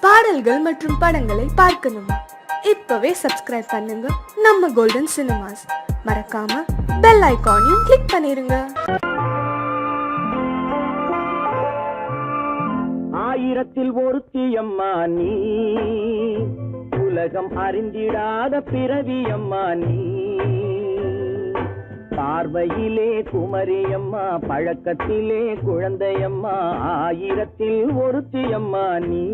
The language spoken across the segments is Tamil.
பாடல்கள் மற்றும் படங்களை பார்க்கணுமா? இப்பவே சப்ஸ்கிரைப் பண்ணுங்க நம்ம கோல்டன் சினிமாஸ். மறக்காம பெல் ஐகானையும் கிளிக் பண்ணிருங்க. ஆயிரத்தில் ஒருத்தியம்மா நீ, உலகம் அறிந்திடாத பிறவியம்மா நீ. பார்வையிலே குமரியம்மா, பழக்கத்திலே குழந்தையம்மா, ஆயிரத்தில் ஒருத்தியம்மா நீ.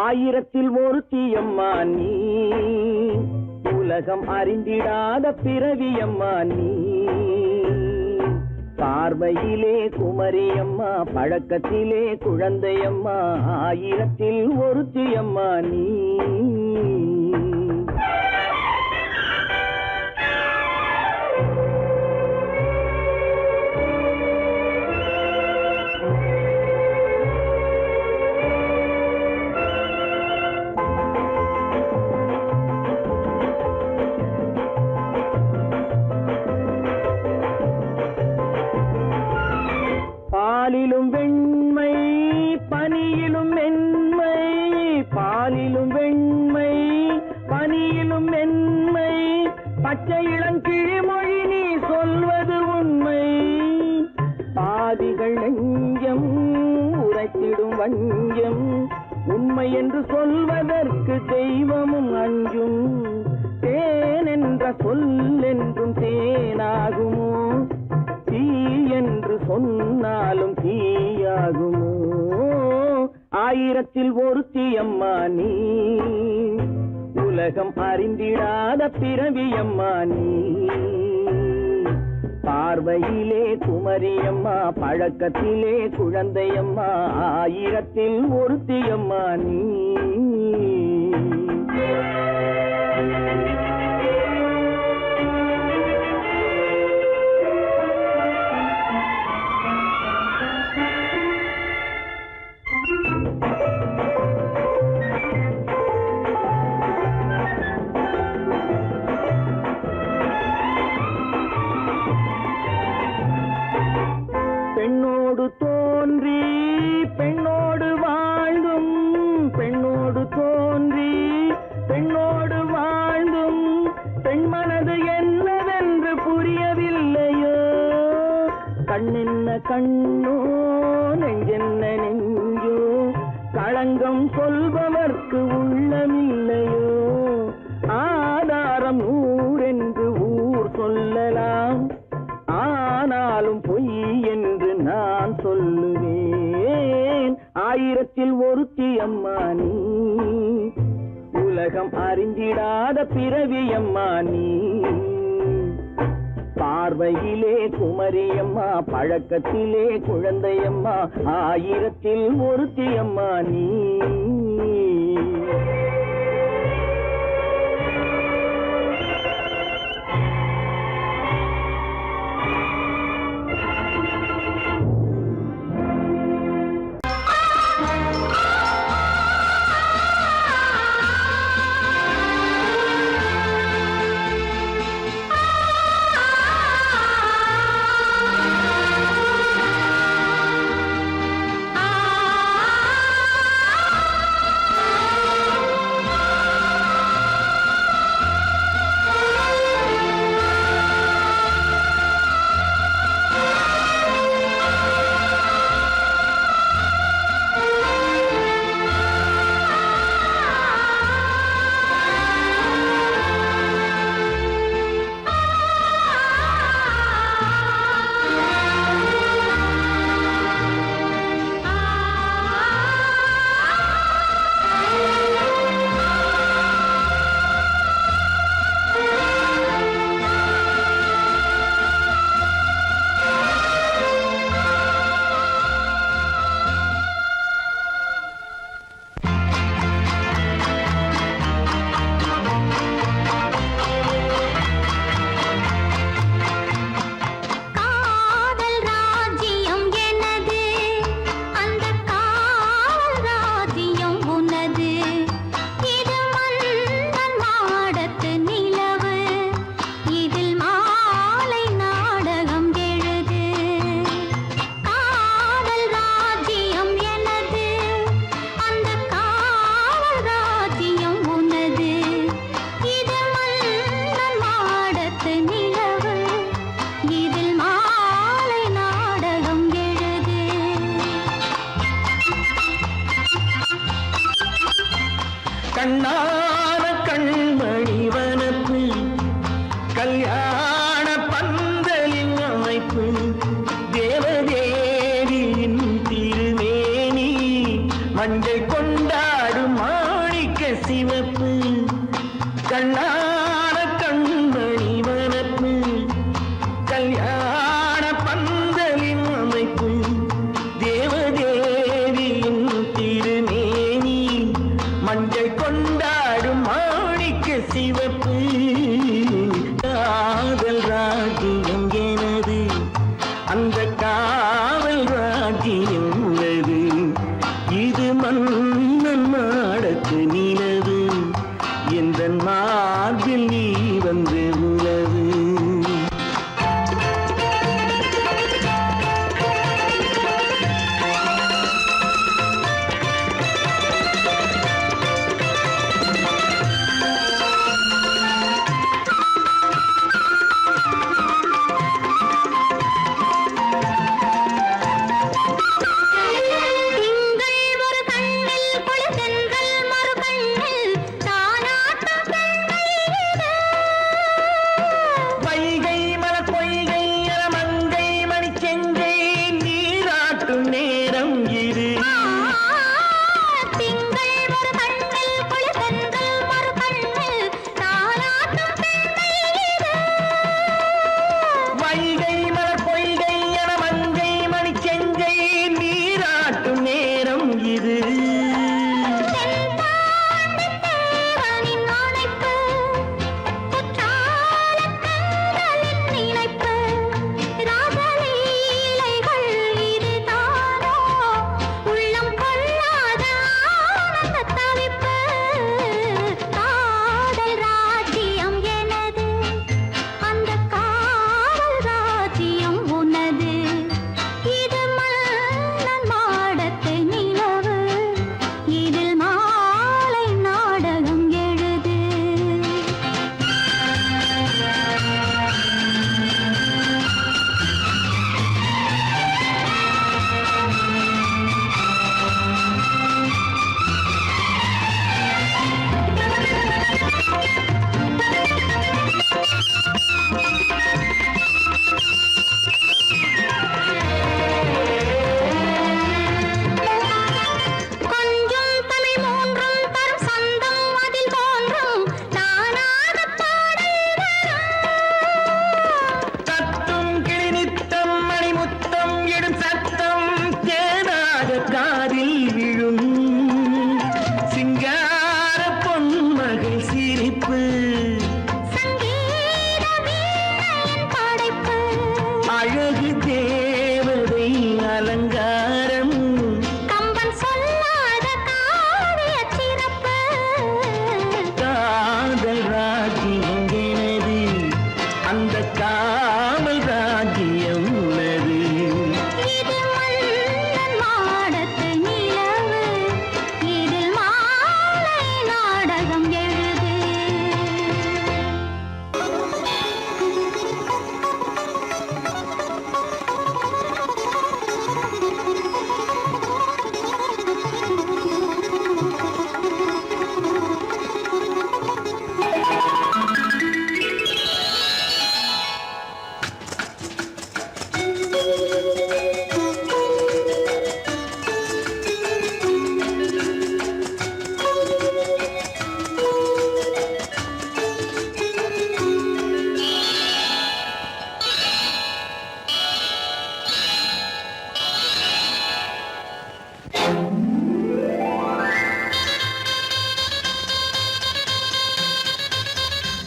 ஆயிரத்தில் ஒருத்தியம்மா நீ, உலகம் அறிந்திடாத பிறவியம்மா நீ. பார்வையிலே குமரியம்மா, பழக்கத்திலே குழந்தையம்மா, ஆயிரத்தில் ஒருத்தியம்மா நீ. பாலிலும் வெண்மை, பனியிலும் மென்மை, பாலிலும் வெண்மை, பனியிலும் மென்மை, பச்சை இளங்கிழிமொழி நீ சொல்வது உண்மை. பாதிகள் நெஞ்சம் உரைத்திடும் வஞ்சம், உண்மை என்று சொல்வதற்கு தெய்வமும் அஞ்சும். தேன் என்ற சொல் என்றும் தேனாகுமோ, தீ என்று சொன்னாலும் தீயாகுமோ. ஆயிரத்தில் ஒருத்தியம்மா நீ, உலகம் அறிந்திடாத பிறவியம்மா நீ. பார்வையிலே குமரியம்மா, பழக்கத்திலே குழந்தையம்மா, ஆயிரத்தில் ஒருத்தியம்மா நீ. பெண்ணோடு தோன்றி பெண்ணோடு வாழ்ந்தும், பெண்ணோடு தோன்றி பெண்ணோடு வாழ்ந்தும், பெண் மனது என்னவென்று புரியவில்லையோ. கண்ணென்ன கண்ணோ, நெஞ்சென்ன நெஞ்சோ, களங்கம் சொல்பவர்க்கு உள்ளமில்லையோ. ஆதாரம் நூறென்று ஊர் சொல்லலாம், ஆனாலும் பொய் என்று நான் சொல்லுவேன். ஆயிரத்தில் ஒருத்தியம்மா நீ, உலகம் அறிந்திடாத பிறவியம்மா நீ. பார்வையிலே குமரியம்மா, பழக்கத்திலே குழந்தையம்மா, ஆயிரத்தில் ஒருத்தியம்மா நீ. மஞ்சள் கொண்டாடும் மாணிக்க சிவப்பு கண்ணான கண்மணி வனப்பு கல்யாண பந்தலின் அமைப்பு தேவதேவியின் திருமேனி மஞ்சள் கொண்டாடும் மாணிக்க சிவப்பு காதல் ராஜ்யம் எனது அந்த காவல் ராஜ்யம் உள்ளது இது மன்னன் மாடத்து நிலவு எந்த மார்பில் நீ வந்து உலவு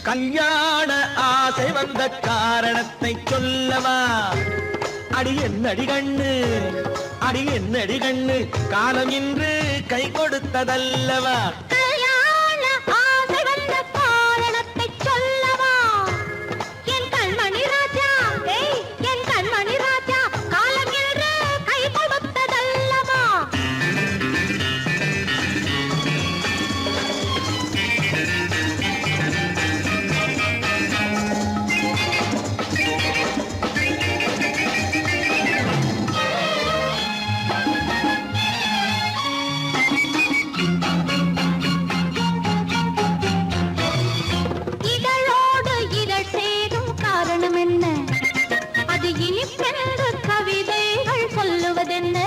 கல்யாண ஆசை வந்த காரணத்தை சொல்லவா? அடி என்னடி கண்ணு, அடி என்னடி கண்ணு, காலம் இன்று கை கொடுத்ததல்லவா? கல்யாண ஆசை வந்த காரணத்தை சொல்லவா? என் கண்மணி ராஜா, என் கண்மணி ராஜா, காலம் இன்று கை கொடுத்ததல்லவா? இனிப்பென்று கவிதைகள் சொல்லுவதென்ன?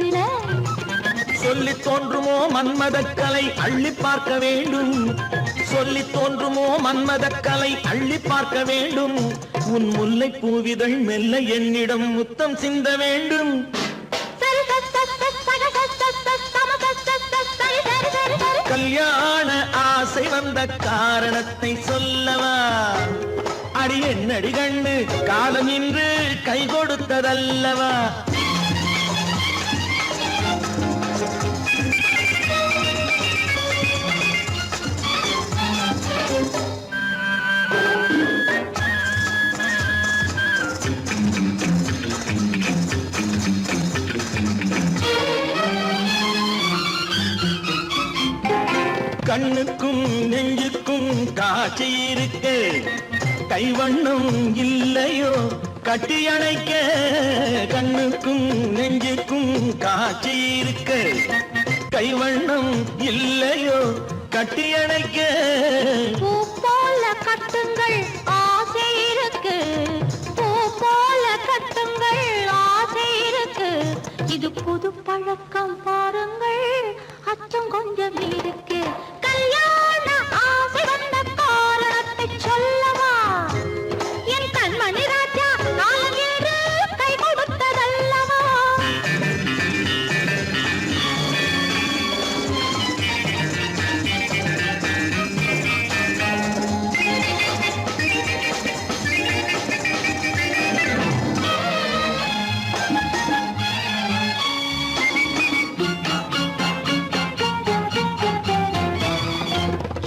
சொல்ல சொல்லி தோன்றுமோ மன்மதக்கலை அள்ளி பார்க்க வேண்டும் சொல்லி தோன்றுமோ மன்மதக்கலை அள்ளி பார்க்க வேண்டும் உன் முல்லை பூவிதழ் மெல்ல என்னிடம் முத்தம் சிந்த வேண்டும் கல்யாண ஆசை வந்த காரணத்தை சொல்லவா அடி என்னடி கண்ணு காலம் இன்று கை கொடுத்ததல்லவா கண்ணுக்கும் நெஞ்சுக்கும் காட்சி இருக்கு கைவண்ணம் இல்லையோ கட்டி அணைக்க கண்ணுக்கும் நெஞ்சுக்கும் காட்சி இருக்கு கைவண்ணம் இல்லையோ கட்டி அணைக்க பூ போல கட்டுங்கள் ஆசை இருக்கு பூ போல கட்டுங்கள் ஆசை இருக்கு இது புது பழக்கம் பாருங்கள் அச்சம் கொஞ்சம் இருக்கு கல்யாண ஆசை வந்த காரணத்தை சொல்லவா என் கண்மணி ராஜா காலம் என்று கை கொடுத்ததல்லவா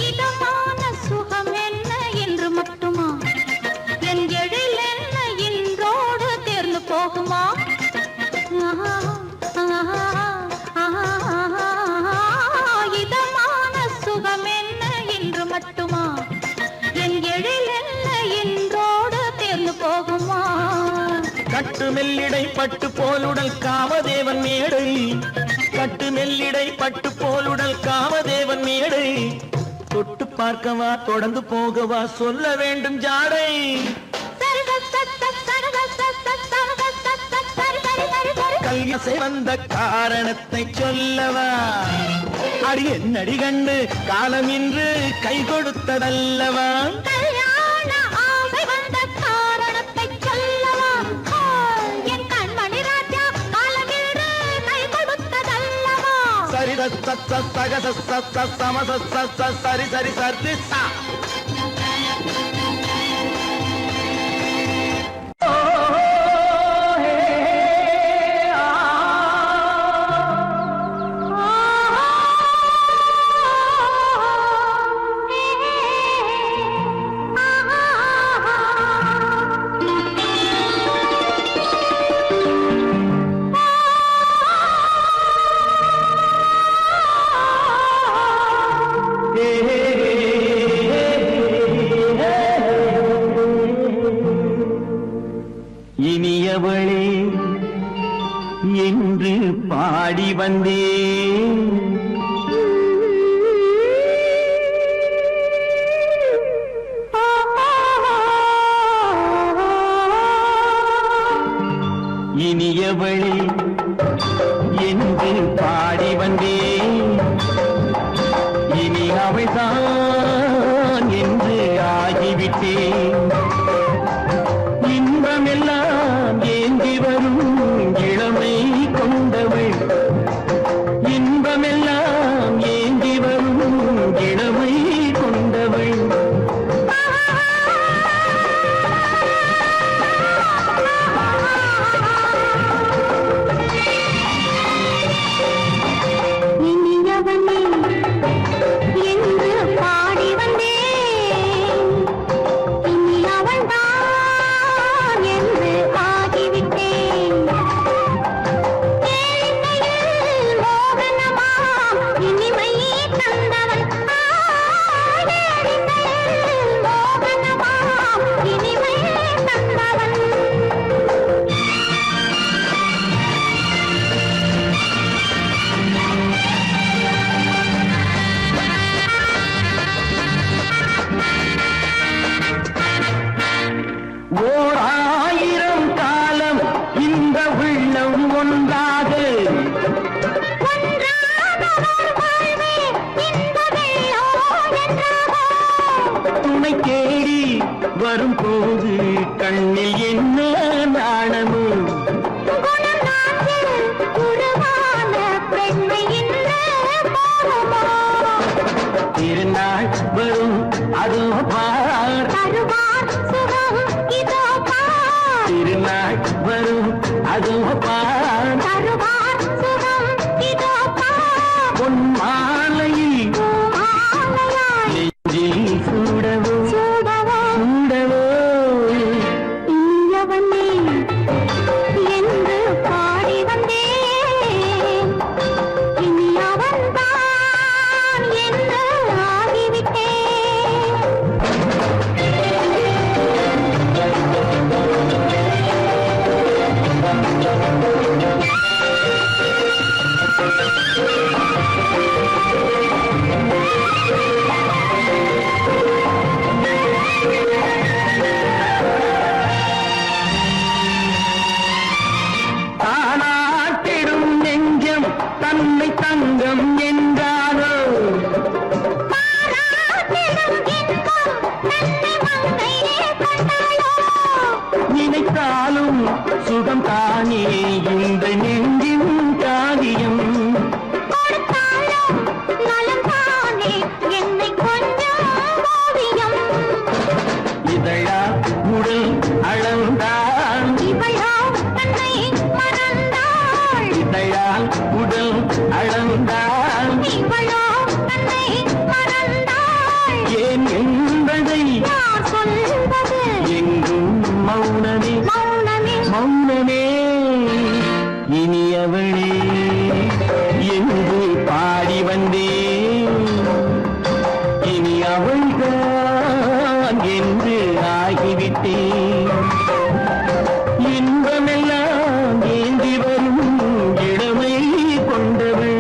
இதமான சுகம் என்ன என்று மட்டுமா என் எழில் என்ன இன்றோடு தேர்ந்து போகுமா இதமான சுகம் என்ன என்று மட்டுமா என் எழில் என்ன இன்றோடு தேர்ந்து போகுமா கட்டு மெல்லிடை பட்டு போலுடல் காமதேவன் மேடை கட்டு மெல்லிடை பட்டு போலுடல் காமதேவன் மேடை தொட்டு பார்க்கவா தொடர்ந்து போகவா சொல்ல வேண்டும் ஜாடை கல்யாசை வந்த காரணத்தை சொல்லவா அடி என்னடி கண்டு காலம் இன்று கை கொடுத்ததல்லவா கல்யாண ஆசை வந்த காரணத்தை சொல்லவா என் கண்மணி ராஜா காலம் என்று கை கொடுத்ததல்லவா சரி சக சம சரி சரி சரி சா இனியவளே என்று பாடி வந்தேன் இனியவளே என்று பாடி வந்தேன் இனி அவள்தான் என்று ஆகிவிட்டேன் இன்பமெல்லாம் ஏந்தி வரும் இளமை கொண்டவள் இன்பமெல்லாம் ஏந்தி வரும் இளமை கொண்டவள் அதோ பார் தருவார் சுகம் இதோ பார் பொன் மாலையில் மாலையாய் நெஞ்சில் சூடவோ சூடவோ சூடவோ இயவனே என்று பாடி வந்தேன் இனி அவன்தான் என்று ஆகிவிட்டேன் தானாட்டிடும் நெஞ்சம் தன்னை தங்கம் என்றாரோ பாராட்டிடும் இன்பம் தன்னை மங்கையே கண்டாளோ நினைத்தாலும் சுகம் தானே இந்த நெஞ்சின் காரியம் கொடுத்தாலும் நலம் தானே என்னை கொஞ்சம் ஓவியம் இதழா உடல் அளந்தாள் இவளோ தன்னை மறந்தாள் இதழால் உடல் அளந்தாள் இவளோ தன்னை மறந்தாள் ஏன் என்பதை யார் சொல்வது எங்கும் மௌனமே மௌனமே மௌனமே இனியவளே என்று பாடி வந்தேன் இனி அவள்தான் என்று ஆகிவிட்டேன் இன்பமெல்லாம் ஏந்தி வரும் இளமை கொண்டவள்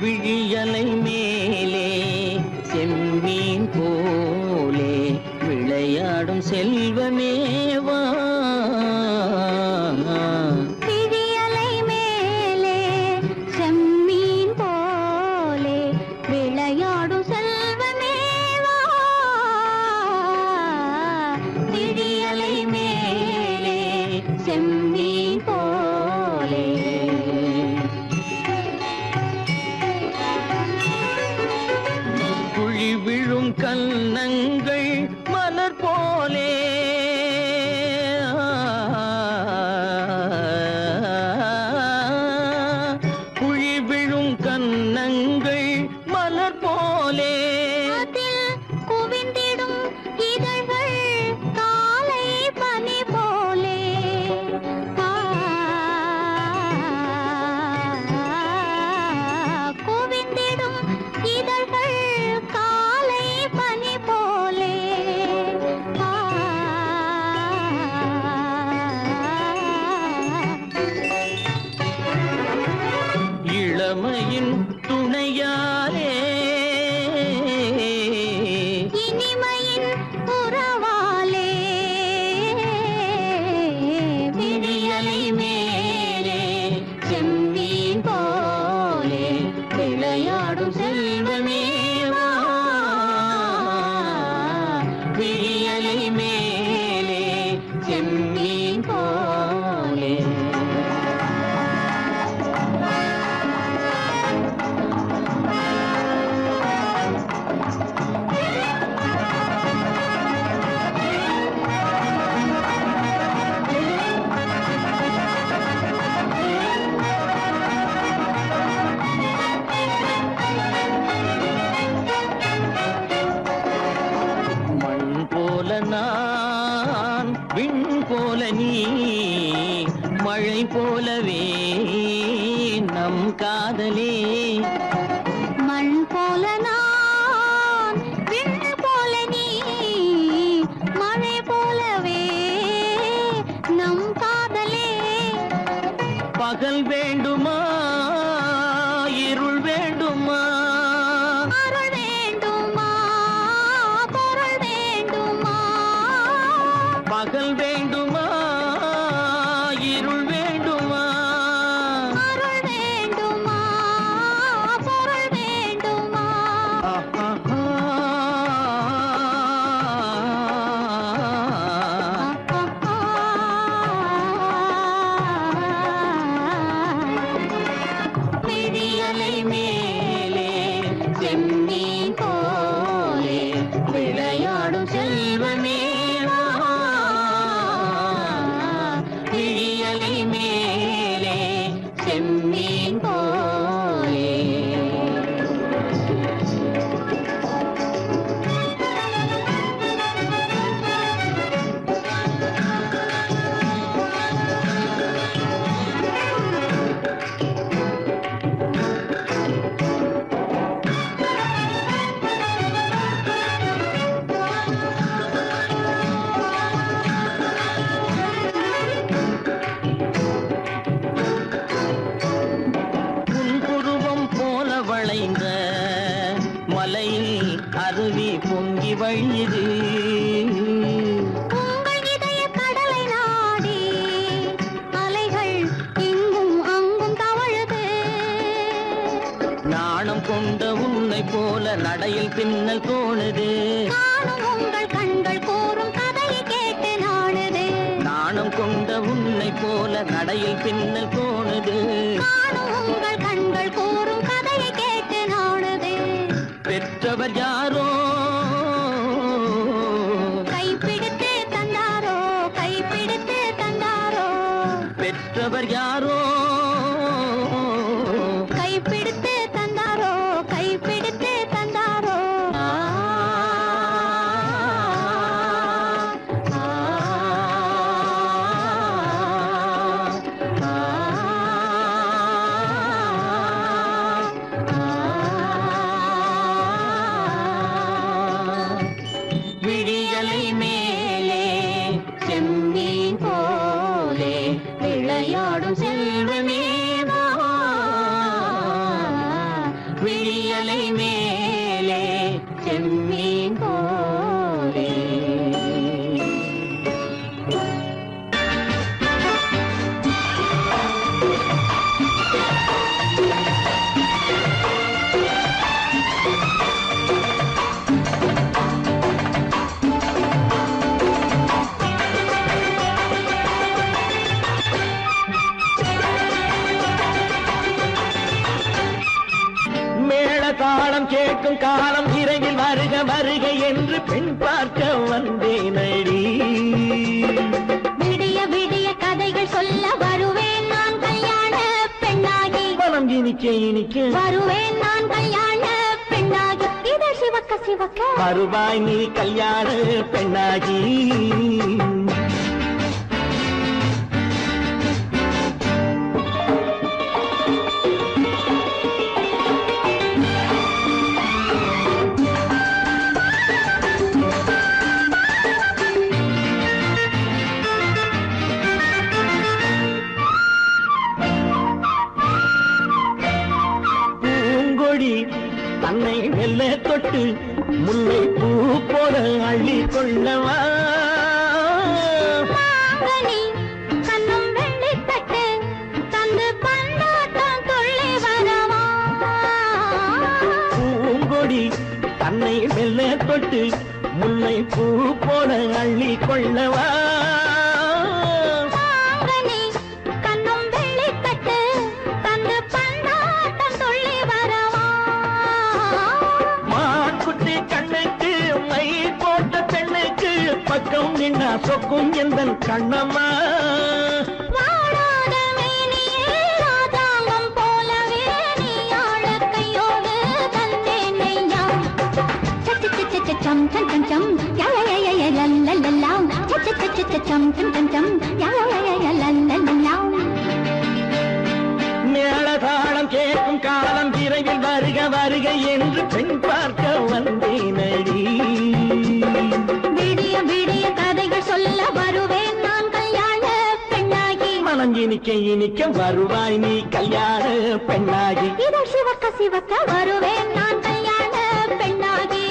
விழியலை மேலே செம்மீன் போலே விளையாடும் செல்வமேவா விழியலை மேலே செம்மீன் போலே விளையாடும் செல்வமேவா விழியலை மேலே செம்மீன் போலே குழி விழும் கன்னங்கள் மலர் போலே குழி விழும் கன்னங்கள் மலர் போலே அதில் குவிந்திடும் இதழ்கள் காலை பனி போலே குவிந்திடும் இதழ்கள் காலை பனி போலே இளமையின் துணையாலே இனிமையின் உறவாலே விழியலை மேலே செம்மீன் போலே விளையாடும் செல்வமேவா விழியலை மேலே செம்மீன் போலே மழை போலவே நம் காதலே மண் போல நான் விண் போல நீ மழை போலவே நம் காதலே பகல் வேண்டுமா இருள் வேண்டுமா அருள் வேண்டுமா பொருள் வேண்டுமா பகல் வேண்டுமா இருள் வேண்டுமா அருள் வேண்டுமா பொருள் வேண்டுமா விடியலை மேலே செம்மீன் போலே விளையாடும் செல்வமே வா. விடியலை மேலே செம்மீன் போலே புன்புருவம் போல வளைந்த மலையில் அருவி பொங்கி வழியுது உங்கள் இதய கடலை நாடி அலைகள் இங்கும் அங்கும் தவழுது நாணம் கொண்ட உன்னை போல நடையில் பின்னல் தோணுது நானும் உங்கள் கண்கள் கூறும் கதையை கேட்டு நாடுது நாணம் கொண்ட உன்னை போல நடையில் பின்னல் தோணுது நானும் உங்கள் கண்கள் கூறும் கதையை கேட்டு நாடுது பெற்றவர் யாரோ கைப்பிடித்து தந்தாரோ கைப்பிடித்து தந்தாரோ பெற்றவர் யாரோ கைப்பிடித்து தந்தாரோ கைப்பிடித்து தந்தாரோ விடியலை மேலே செம்மீன் போலே விளையாடும் செல்வமே வா. விடியலை மேலே செம்மீன் போலே மேள தாளம் கேட்கும் காலம் இரவில் வருக வருக என்று பெண் பார்க்க வந்தேனடி விடிய விடிய கதைகள் சொல்ல வருவேன் நான் கல்யாண பெண்ணாகி மனம் இனிக்க இனிக்க வருவேன் நான் கல்யாண பெண்ணாகி இதை சிவக்க சிவக்க வருவாய் நீ கல்யாண பெண்ணாகி பூங்கொடி தன்னை மெல்ல தொட்டு முல்லை பூ போல அள்ளி கொள்ளவா மாங்கனி கண்ணும் வெள்ளித்தட்டு தந்து பந்தாட்டம் துள்ளி வரவா பூங்கொடி தன்னை மெல்ல தொட்டு முல்லை பூ போல அள்ளி கொள்ளவா மாங்கனி கண்ணும் வெள்ளித்தட்டு தந்து பந்தாட்டம் துள்ளி வரவா மான்குட்டி கண்ணுக்கு மை போட்ட பெண்ணுக்கு பக்கம் நின்னா சொக்கும் எந்தன் கண்ணம்மா வாடாத மேனியே ராதாங்கம் போலவே நீ ஆழ கையோடு தந்தேன் நெய்யா சம் சம் சம் சம் யா யா யா யா லல்லல்லா சம் சம் சம் சம் யா யா யா யா லல்லல்லா விரைவில் வருக வருக என்று பெண் பார்க்க வந்தேனடி. விடிய விடிய கதைகள் சொல்ல வருவேன் நான் கல்யாண பெண்ணாகி. மனம் இனிக்க இனிக்க வருவாய் நீ கல்யாண பெண்ணாகி. இதழ் சிவக்க சிவக்க வருவேன் நான் கல்யாண பெண்ணாகி.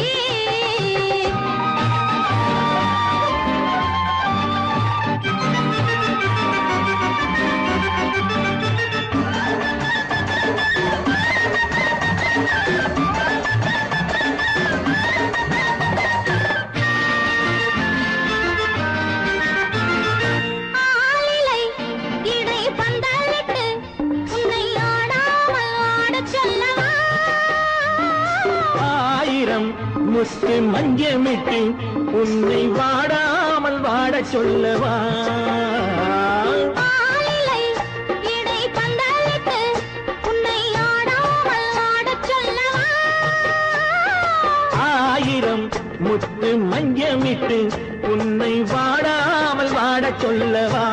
ஆலிலை இடை பந்தலிட்டு உன்னை ஆடாமல் ஆடச் சொல்லவா. ஆயிரம் முத்து மஞ்சமிட்டு உன்னை வாடாமல் வாடச் சொல்லவா. ஆலிலை இடை பந்தலிட்டு உன்னை ஆடாமல் ஆடச் சொல்லவா. ஆயிரம் முத்து மஞ்சமிட்டு உன்னை வாடாமல் வாடச் சொல்லவா.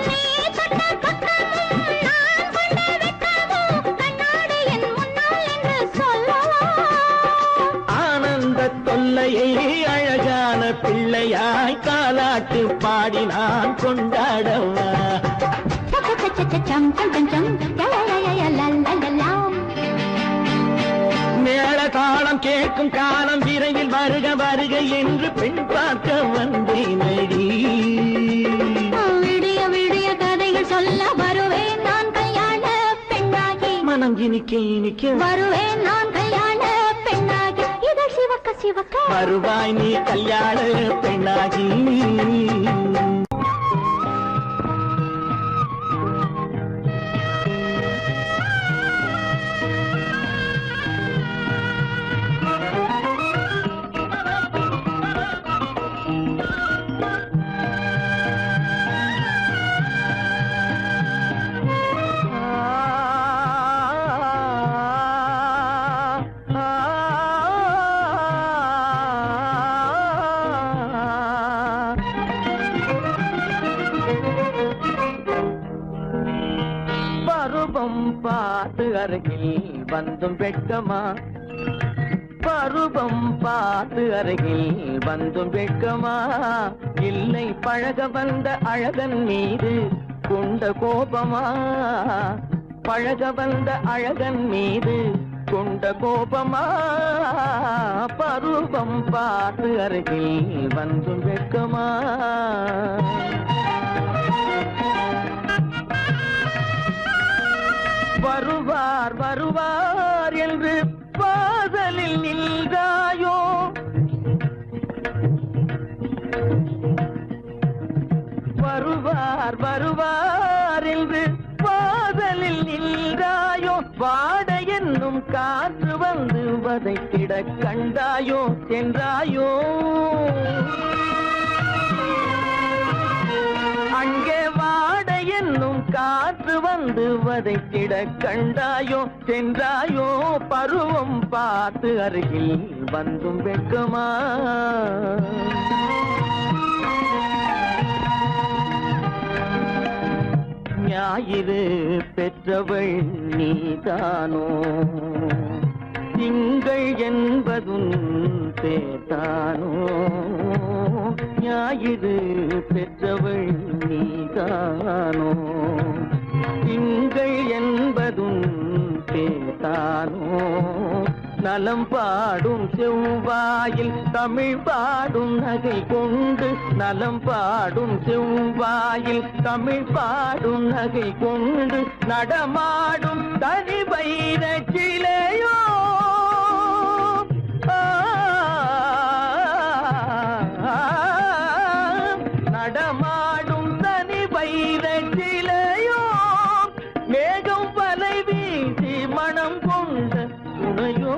நீ தொட்ட பக்கமும் நான் கொண்ட வெட்கமும் கண்ணாடி என் முன்னால் என்று சொல்லவா. ஆனந்த தொல்லையை அழகான பிள்ளையாய் காலாட்டு பாடி நான் கொண்டாடவா. சம் சம் சம் சம் லலலலலலலலலாம். மேள தாளம் கேட்கும் காலம் விரைவில் வருக வருக என்று பெண் பார்க்க வந்தேனடி. விடிய விடிய கதைகள் சொல்ல வருவேன் நான் கல்யாண பெண்ணாகி. மனம் இனிக்க இனிக்க வருவேன் நான் கல்யாண பெண்ணாகி. இதழ் சிவக்க சிவக்க வருவாய் நீ கல்யாண பெண்ணாகி. பருவம் பார்த்து அருகில் வந்தும் வெட்கமா. பருவம் பார்த்து அருகில் வந்தும் வெட்கமா. இல்லை பழக வந்த அழகன் மீது கொண்ட கோபமா. பழக வந்த அழகன் மீது கொண்ட கோபமா. பருவம் பார்த்து அருகில் வந்தும் வெட்கமா. வருவார் வருவார் என்று பாதலில் நின்றாயோ. வருவார் வருவார் என்று பாதலில் நின்றாயோ. வாட என்னும் காற்று வந்து வதைத்திட கண்டாயோ சென்றாயோ. அங்கே வாட என்னும் காற்று வந்து வதைத்திட கண்டாயோ சென்றாயோ. பருவம் பார்த்து அருகில் வந்தும் வெட்கமா. ஞாயிறு பெற்றவள் நீதானோ. திங்கள் என்பதும் பேத்தானோ. ஞாயிறு பெற்றவள் நீதானோ. திங்கள் என்பதும் பேத்தானோ. நலம் பாடும் செவ்வாயில் தமிழ் பாடும் நகை கொண்டு. நலம் பாடும் செவ்வாயில் தமிழ் பாடும் நகை கொண்டு. நடமாடும் தனி வைர சிலையோ. நடமாடும் தனி வைர சிலையோ. மேகம் வலை வீசி மனம் கொண்ட துணையோ.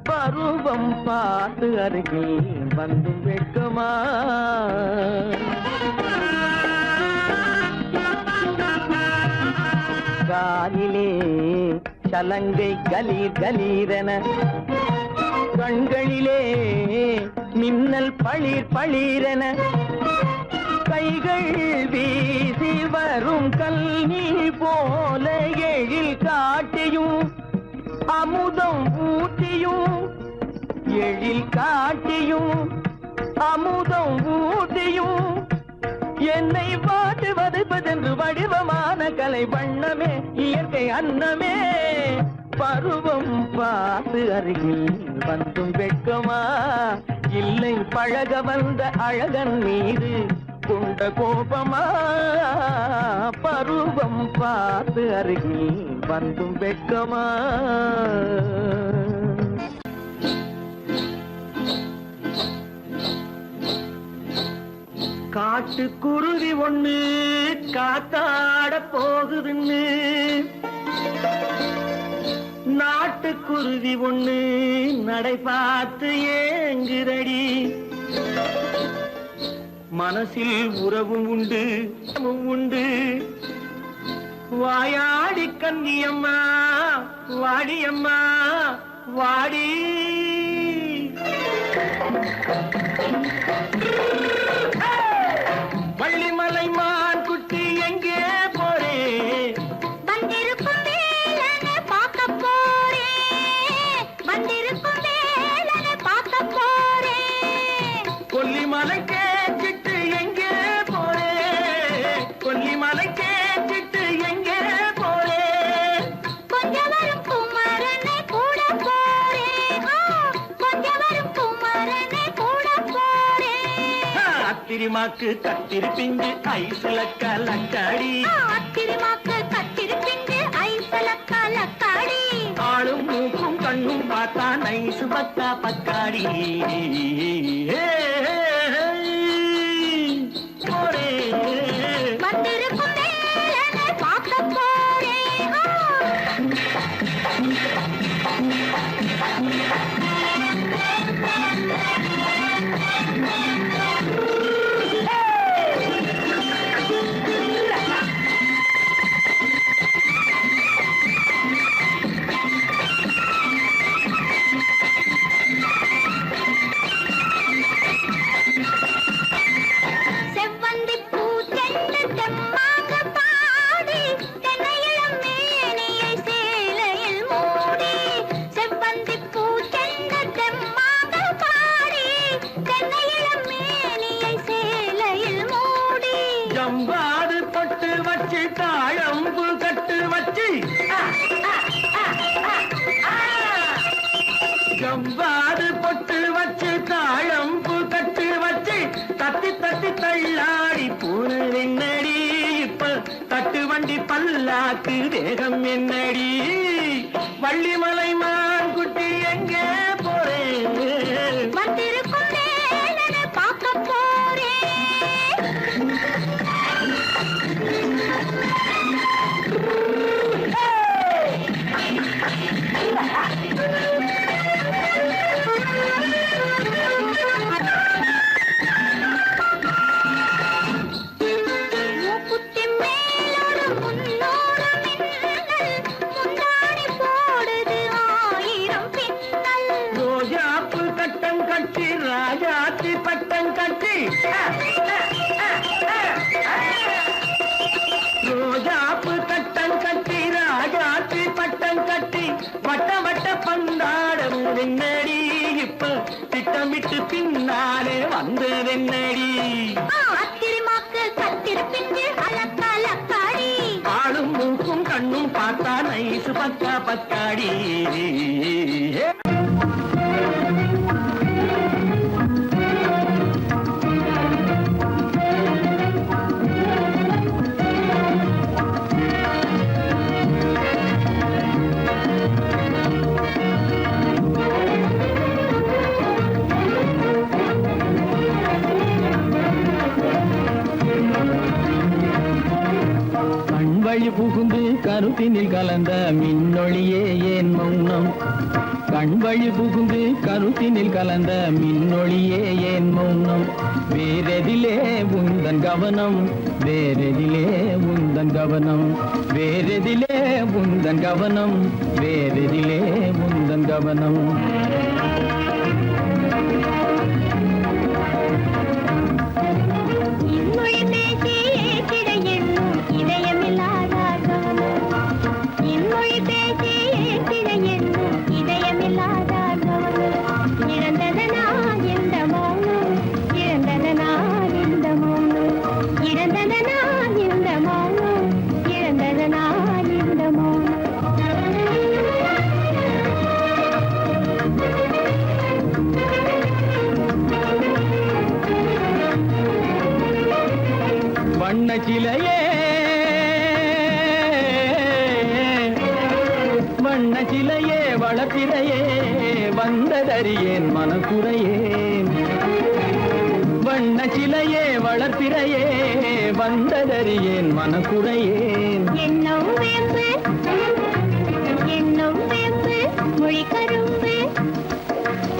பருவம் பார்த்து அருகில் வந்து வெட்கமா. காலிலே சலங்கை கலீர் கலீரென. கண்களிலே மின்னல் பளிர் பளிரென. கைகள் வீசி வரும் கல்வி போல எழு அமுதம் ஊட்டியும் எழில் காட்டியும் அமுதம் ஊட்டியும் என்னை பாட்டு வதைப்பதென்று வடிவமான கலை வண்ணமே இயற்கை அன்னமே பருவம் பார்த்து அருகில் வந்தும் வெட்கமா இல்லை பழக வந்த அழகன் மீது கொண்ட கோபமா பருவம் பார்த்து அருகில் வந்தும் வெட்கமா காட்டுக்குருவி ஒண்ணு காத்தாட போகுதுன்னு நாட்டுக்குருவி ஒண்ணு நடை பார்த்து ஏங்குதடி மனசில் உறவும் உண்டு உண்டு வாயாடி கன்னியம்மா வாடியம்மா வாடி வள்ளிமலை மான் குட்டி எங்கே போறே வந்திருக்கும் வேலனை பார்க்க போறேன் வந்திருக்கும் வேலனை பார்க்க போறேன் கொல்லிமலை கேச்சிட்டு எங்கே போறே கொல்லிமலை கேச்சிட்டு எங்கே போறே கொஞ்சம் வரும் குமரனை கூட போறேன் கொஞ்சம் வரும் குமரனை கூட போறேன் அத்திரிமாக்கு கத்திருப்பிஞ்சு ஐசுல கலக்காடி அத்திரிமாக்கு கத்திருப்பிஞ்சு ஐசல கலக்காடி ஆளும் மூக்கும் கண்ணும் பார்த்தா நைசு பக்கா பக்காடி போறே வந்திருக்கும் வேலனை பார்க்க போறேன் செவ்வந்தி பூ தென்ன தெம்மாக பாடி தென்னையிளம் மேனியை சேலையில் மூடி செவ்வந்தி பூ தென்ன தெம்மாக பாடி தென்னையிளம் மேனியை சேலையில் மூடி ஜம்பாது பட்டு வச்சு தாழம்பு கட்டு வச்சு ஜம்பாது பொட்டு வச்சு தாழம்பு கட்டு வச்சு தத்தி தத்தி தள்ளாடி பூரு என்னடி இப்ப தட்டு வண்டி பல்லாக்கு வேகம் என்னடி வள்ளிமலை மான் குட்டி எங்கே போறேன் வந்திருக்கும் வேலனை பார்க்க போறேன் மூக்குத்தி மேலோடு முன்னோடு மின்னல் முந்தாடி போடுது ஆயிரம் பின்னல் ரோஜாப்பு கட்டம் கட்டி ராஜாத்தி பட்டம் கட்டி ரோஜாப்பு கட்டம் கட்டி ராஜாத்தி பட்டம் கட்டி வட்ட வட்ட பந்தாடம் என்னடி இப்ப திட்டமிட்டு பின்னாலே வந்து என்னடி அத்திரிமாக்கு கத்திருப்பிஞ்சு அலக்காடி ஆளும் மூக்கும் கண்ணும் பார்த்தா நைசு பக்கா பக்காடி கண்வழி புகுந்து கருத்தினில் கலந்த மின்னொளியே ஏன் மௌனம் கண்வழி புகுந்து கருத்தினில் கலந்த மின்னொளியே ஏன் மௌனம் வேறெதிலே உந்தன் கவனம் வேறெதிலே உந்தன் கவனம் வேறெதிலே உந்தன் கவனம் வேறெதிலே உந்தன் கவனம் இன்மொழி பேசி ஏற்றிட எண்ணும் இதயமில்லாத கவனம் இன்மொழி பேசி ஏற்றிட எண்ணும் வண்ணச்சிலையே வண்ணச்சிலையே வளர்ப்பிறையே வந்ததறியேன் மனக்குறையேன் வண்ணச்சிலையே வளர்ப்பிறையே வந்ததறியேன் மனக்குறையேன் என்னும் வேம்பு மொழி கரும்பு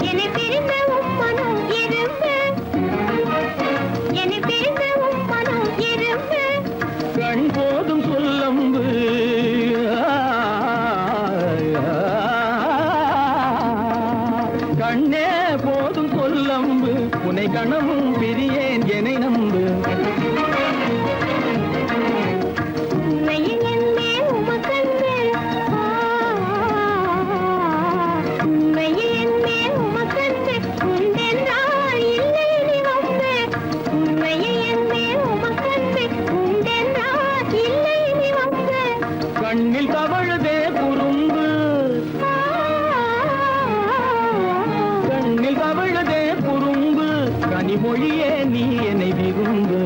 என்னை பிரிந்த உம்மனும் இரும்பு என்னை பிரிந்த உம்மனும் இரும்பு கண் போதும் சொல்லம்பு கண்ணே போதும் சொல்லம்பு உனை கணமும் பிரியேன் என்னை நம்பு உண்மையில் என்னே உமக்கன்று உண்மையில் என்னே உமக்கன்று உண்டென்றால் இல்லை நீ வம்பு உண்மையில் என்னே உமக்கன்று உண்டென்றால் இல்லை நீ வம்பு கண்ணில் தவழுதே குறும்பு கண்ணில் தவழுதே குறும்பு கனிமொழியே நீ என்னை விரும்பு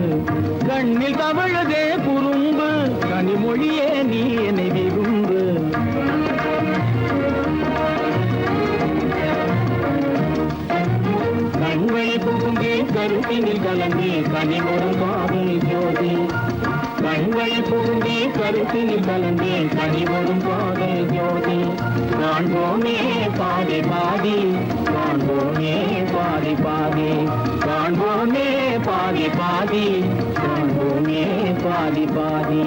கண்ணில் தவழுதே குறும்பு கனிமொழியே நீ என்னை விரும்பு கண்வழி புகுந்தே கருத்தினில் கலந்து கனிமொரு காதல் ஜோதி கண்வழி புகுந்தே கருத்தினில் கலந்து கனிமொரு காதல் ஜோதி காண்போமே பாதி பாதி காண்போமே பாதி பாதி காண்போமே பாதி பாதி காண்போமே பாதி பாதி